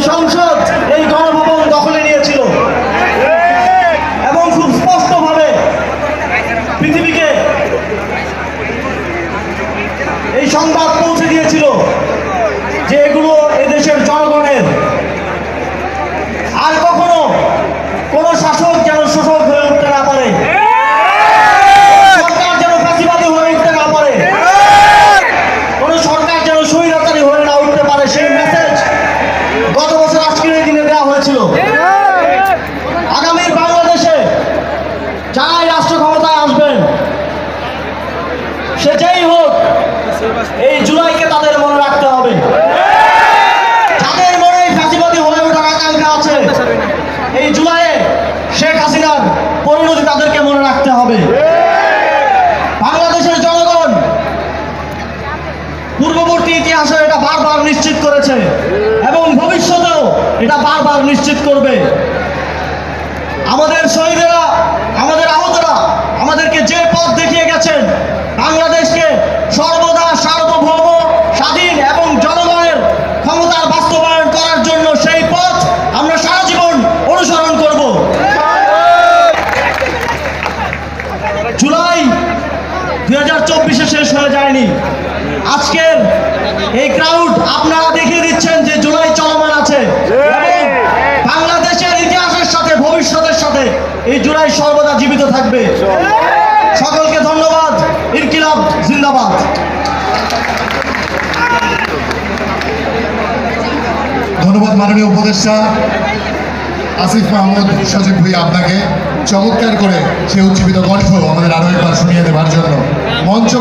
সংসদ এই গণভবন দখলে নিয়েছিল এবং খুব স্পষ্টভাবে পৃথিবীকে এই সংবাদ পৌঁছে দিয়েছিল যে এগুলো এদেশের জনগণের। আর কখনো কোন শাসক যেন শোষক হয়ে উঠতে না পারে, সরকার যেন ফাঁসিবাদী হয়ে উঠতে না পারে, কোন সরকার যেন স্বৈরাচারী হয়ে না উঠতে পারে, সেই মেসেজ গত বছর আজকের এই দিনে দেওয়া হয়েছিল। আগামীর বাংলাদেশে যারাই রাষ্ট্র ক্ষমতায় আসবেন, সে যেই হোক, এই জুলাইকে তাদের মনে রাখতে হবে। যাদের মনে ফাঁসিবাদী হয়ে ওঠার আকাঙ্ক্ষা আছে, এই জুলাইয়ে শেখ হাসিনার পরিণতি তাদেরকে মনে রাখতে হবে। বাংলাদেশের জনগণ পূর্ববর্তী ইতিহাসে এটা বারবার নিশ্চিত করেছে এবং ভবিষ্যতেও এটা বারবার নিশ্চিত করবে। আমাদের শহীদেরা, আমাদের আহতরা আমাদেরকে যে পথ দেখিয়ে গেছেন, বাংলাদেশকে সর্বদা সার্বভৌম, স্বাধীন এবং জনগণের ক্ষমতার বাস্তবায়ন করার জন্য সেই পথ আমরা সারা জীবন অনুসরণ করব। জুলাই 2024-এ শেষ হয়ে যায়নি। আজকের এই ক্রাউড আপনারা দেখিয়ে দিচ্ছেন যে জুলাই চলমান আছে এবং বাংলাদেশের ইতিহাসের সাথে, ভবিষ্যতের সাথে এই জুলাই সর্বদা জীবিত থাকবে। সকলকে ধন্যবাদ। ইনকিলাব জিন্দাবাদ। ধন্যবাদ মাননীয় উপদেষ্টা আসিফ মাহমুদ সজীব ভুঁইয়া, আপনাকে চমৎকার করে সে উজ্জীবিত কণ্ঠ আমাদের আরো একবার শুনিয়ে দেওয়ার জন্য মঞ্চ